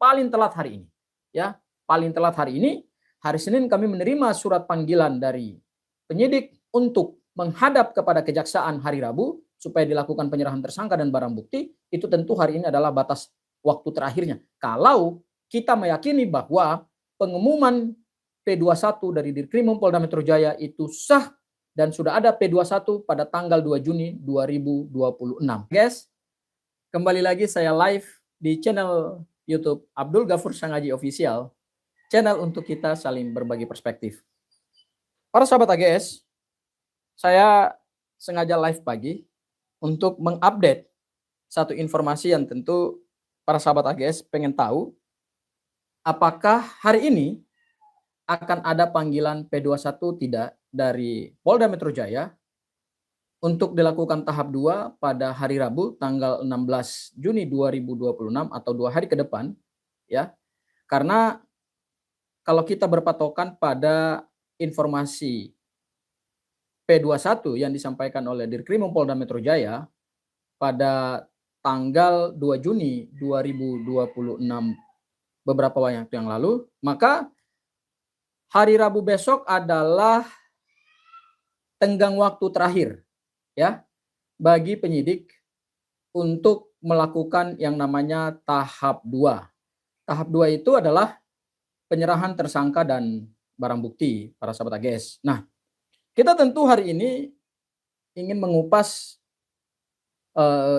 paling telat hari ini. Ya, paling telat hari ini, hari Senin kami menerima surat panggilan dari penyidik untuk menghadap kepada kejaksaan hari Rabu supaya dilakukan penyerahan tersangka dan barang bukti. Itu tentu hari ini adalah batas waktu terakhirnya. Kalau kita meyakini bahwa pengumuman P21 dari Dirkrimum Polda Metro Jaya itu sah dan sudah ada P21 pada tanggal 2 Juni 2026. Guys, kembali lagi saya live di channel YouTube Abdul Ghafur Sangaji Official, channel untuk kita saling berbagi perspektif. Para sahabat AGS, saya sengaja live pagi untuk mengupdate satu informasi yang tentu para sahabat AGS pengen tahu, apakah hari ini akan ada panggilan P21 tidak dari Polda Metro Jaya untuk dilakukan tahap 2 pada hari Rabu tanggal 16 Juni 2026 atau 2 hari ke depan, ya. Karena kalau kita berpatokan pada informasi P21 yang disampaikan oleh Dirkrimum Polda Metro Jaya pada tanggal 2 Juni 2026 beberapa waktu yang lalu, maka hari Rabu besok adalah tenggang waktu terakhir, ya, bagi penyidik untuk melakukan yang namanya tahap 2. Tahap 2 itu adalah penyerahan tersangka dan barang bukti, para sahabat AGS. Nah, kita tentu hari ini ingin mengupas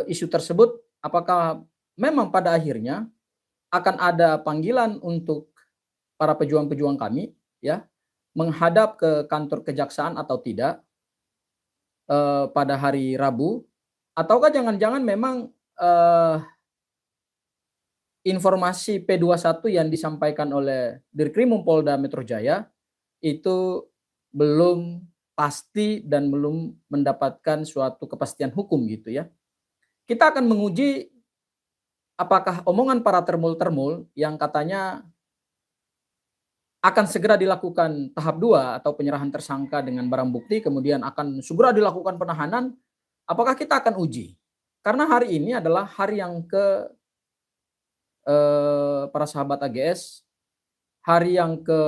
isu tersebut, apakah memang pada akhirnya akan ada panggilan untuk para pejuang-pejuang kami, ya, menghadap ke kantor kejaksaan atau tidak pada hari Rabu, ataukah jangan-jangan memang informasi P21 yang disampaikan oleh Dirkrimum Polda Metro Jaya itu belum pasti dan belum mendapatkan suatu kepastian hukum gitu ya. Kita akan menguji apakah omongan para termul-termul yang katanya akan segera dilakukan tahap 2 atau penyerahan tersangka dengan barang bukti, kemudian akan segera dilakukan penahanan, apakah kita akan uji? Karena hari ini adalah hari yang ke para sahabat AGS, hari yang ke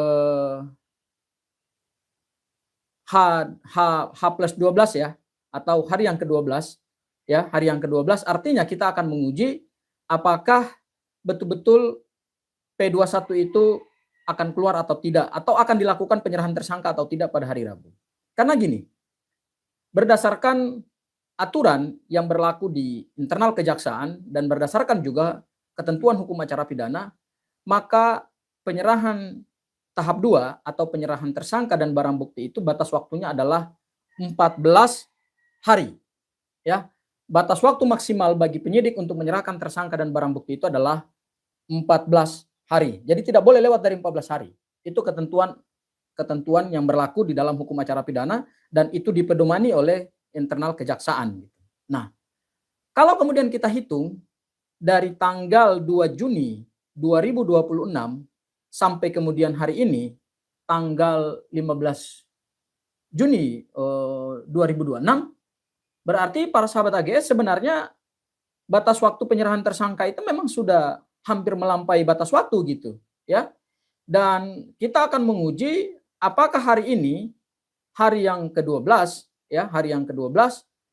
H plus 12 ya, atau hari yang ke-12 ya, hari yang ke-12 artinya kita akan menguji apakah betul-betul P21 itu akan keluar atau tidak, atau akan dilakukan penyerahan tersangka atau tidak pada hari Rabu. Karena gini, berdasarkan aturan yang berlaku di internal kejaksaan dan berdasarkan juga ketentuan hukum acara pidana, maka penyerahan tahap 2 atau penyerahan tersangka dan barang bukti itu batas waktunya adalah 14 hari. Ya, batas waktu maksimal bagi penyidik untuk menyerahkan tersangka dan barang bukti itu adalah 14 hari. Jadi tidak boleh lewat dari 14 hari. Itu ketentuan yang berlaku di dalam hukum acara pidana dan itu dipedomani oleh internal kejaksaan. Nah, kalau kemudian kita hitung dari tanggal 2 Juni 2026 sampai kemudian hari ini tanggal 15 Juni 2026, berarti para sahabat AGS sebenarnya batas waktu penyerahan tersangka itu memang sudah hampir melampaui batas waktu gitu ya. Dan kita akan menguji apakah hari ini hari yang ke-12 ya, hari yang ke-12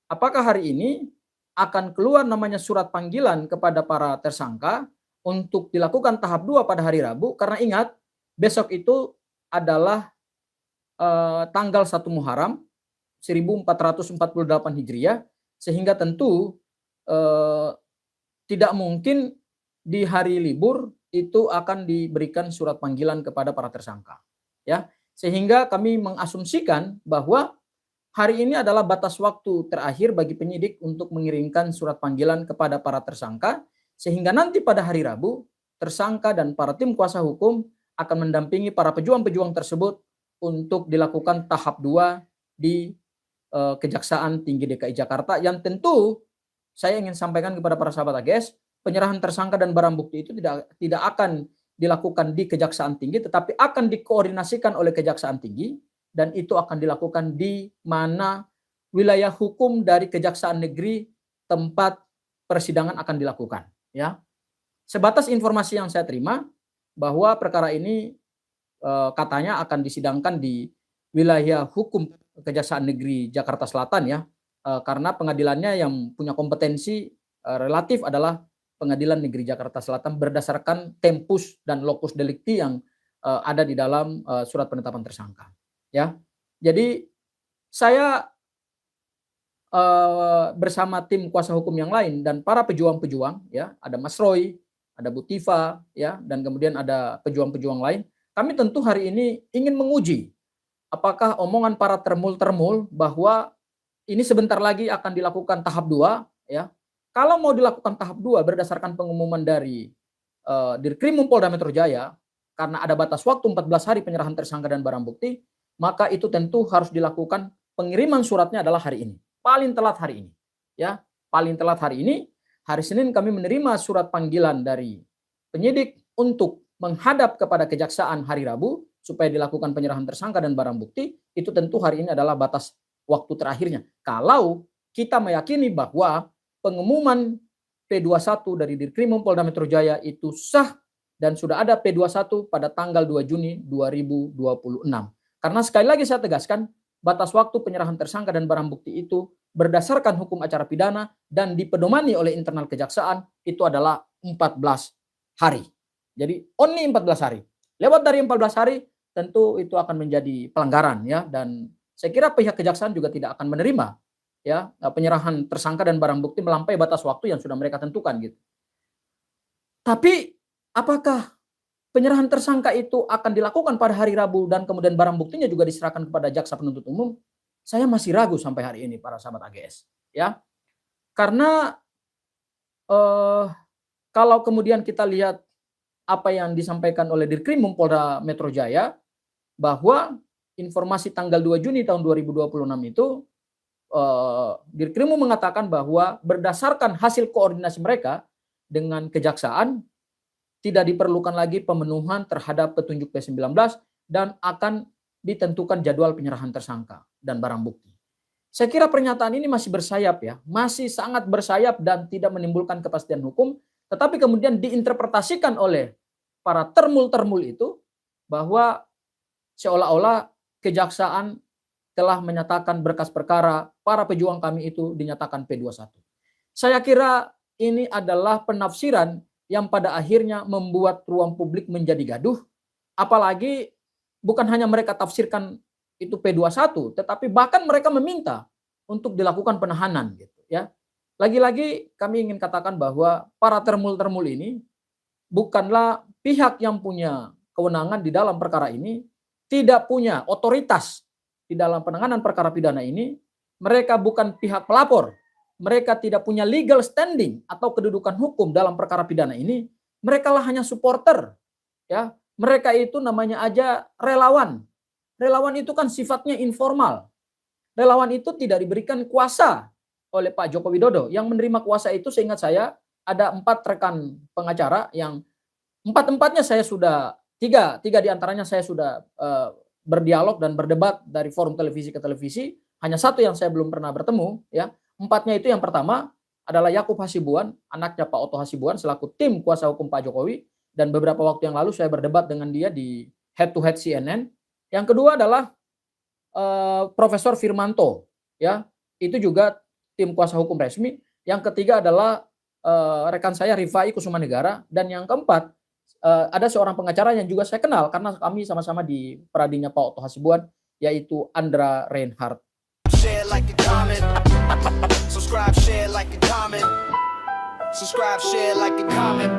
apakah hari ini akan keluar namanya surat panggilan kepada para tersangka untuk dilakukan tahap 2 pada hari Rabu, karena ingat besok itu adalah tanggal 1 Muharram 1448 Hijriah, sehingga tentu tidak mungkin di hari libur itu akan diberikan surat panggilan kepada para tersangka. Ya, sehingga kami mengasumsikan bahwa hari ini adalah batas waktu terakhir bagi penyidik untuk mengirimkan surat panggilan kepada para tersangka, sehingga nanti pada hari Rabu tersangka dan para tim kuasa hukum akan mendampingi para pejuang-pejuang tersebut untuk dilakukan tahap 2 di Kejaksaan Tinggi DKI Jakarta, yang tentu saya ingin sampaikan kepada para sahabat AGS, penyerahan tersangka dan barang bukti itu tidak akan dilakukan di Kejaksaan Tinggi, tetapi akan dikoordinasikan oleh Kejaksaan Tinggi, dan itu akan dilakukan di mana wilayah hukum dari Kejaksaan Negeri tempat persidangan akan dilakukan. Ya, Sebatas informasi yang saya terima bahwa perkara ini katanya akan disidangkan di wilayah hukum Kejaksaan Negeri Jakarta Selatan ya, karena pengadilannya yang punya kompetensi relatif adalah Pengadilan Negeri Jakarta Selatan berdasarkan tempus dan locus delicti yang ada di dalam surat penetapan tersangka. Ya, jadi saya bersama tim kuasa hukum yang lain dan para pejuang-pejuang ya, ada Mas Roy, ada Bu Tifa ya, dan kemudian ada pejuang-pejuang lain. Kami tentu hari ini ingin menguji apakah omongan para termul-termul bahwa ini sebentar lagi akan dilakukan tahap 2 ya. Kalau mau dilakukan tahap 2 berdasarkan pengumuman dari Dirkrimum Polda Metro Jaya, karena ada batas waktu 14 hari penyerahan tersangka dan barang bukti, maka itu tentu harus dilakukan pengiriman suratnya adalah hari ini. Paling telat hari ini. Ya, paling telat hari ini. Hari Senin kami menerima surat panggilan dari penyidik untuk menghadap kepada kejaksaan hari Rabu supaya dilakukan penyerahan tersangka dan barang bukti. Itu tentu hari ini adalah batas waktu terakhirnya. Kalau kita meyakini bahwa pengumuman P21 dari Dirkrimum Polda Metro Jaya itu sah dan sudah ada P21 pada tanggal 2 Juni 2026. Karena sekali lagi saya tegaskan, batas waktu penyerahan tersangka dan barang bukti itu berdasarkan hukum acara pidana dan dipedomani oleh internal kejaksaan itu adalah 14 hari. Jadi only 14 hari. Lewat dari 14 hari tentu itu akan menjadi pelanggaran ya, dan saya kira pihak kejaksaan juga tidak akan menerima ya penyerahan tersangka dan barang bukti melampaui batas waktu yang sudah mereka tentukan gitu. Tapi apakah penyerahan tersangka itu akan dilakukan pada hari Rabu dan kemudian barang buktinya juga diserahkan kepada jaksa penuntut umum? Saya masih ragu sampai hari ini para sahabat AGS ya. Karena kalau kemudian kita lihat apa yang disampaikan oleh Dirkrimum Polda Metro Jaya bahwa informasi tanggal 2 Juni tahun 2026 itu Dirkrimum mengatakan bahwa berdasarkan hasil koordinasi mereka dengan kejaksaan tidak diperlukan lagi pemenuhan terhadap petunjuk P19 dan akan ditentukan jadwal penyerahan tersangka dan barang bukti. Saya kira pernyataan ini masih bersayap ya, masih sangat bersayap dan tidak menimbulkan kepastian hukum, tetapi kemudian diinterpretasikan oleh para termul-termul itu bahwa seolah-olah kejaksaan telah menyatakan berkas perkara para pejuang kami itu dinyatakan P21. Saya kira ini adalah penafsiran yang pada akhirnya membuat ruang publik menjadi gaduh, apalagi bukan hanya mereka tafsirkan itu P21, tetapi bahkan mereka meminta untuk dilakukan penahanan gitu ya. Lagi-lagi kami ingin katakan bahwa para termul-termul ini bukanlah pihak yang punya kewenangan di dalam perkara ini, tidak punya otoritas di dalam penanganan perkara pidana ini. Mereka bukan pihak pelapor, mereka tidak punya legal standing atau kedudukan hukum dalam perkara pidana ini. Mereka lah hanya supporter ya. Mereka itu namanya aja relawan. Relawan itu kan sifatnya informal. Relawan itu tidak diberikan kuasa oleh Pak Joko Widodo. Yang menerima kuasa itu seingat saya ada 4 rekan pengacara yang 4-empatnya saya sudah, tiga diantaranya saya sudah berdialog dan berdebat dari forum televisi ke televisi. Hanya 1 yang saya belum pernah bertemu ya. 4-nya itu yang pertama adalah Yakub Hasibuan, anaknya Pak Oto Hasibuan selaku tim kuasa hukum Pak Jokowi. Dan beberapa waktu yang lalu saya berdebat dengan dia di head to head CNN. Yang kedua adalah Profesor Firmanto, ya, itu juga tim kuasa hukum resmi. Yang ketiga adalah rekan saya Rifai Kusumanegara, dan yang keempat ada seorang pengacara yang juga saya kenal karena kami sama-sama di peradinya Pak Oto Hasibuan, yaitu Andra Reinhardt. Share, like and comment. Subscribe, share, like and comment. Subscribe, share, like and comment.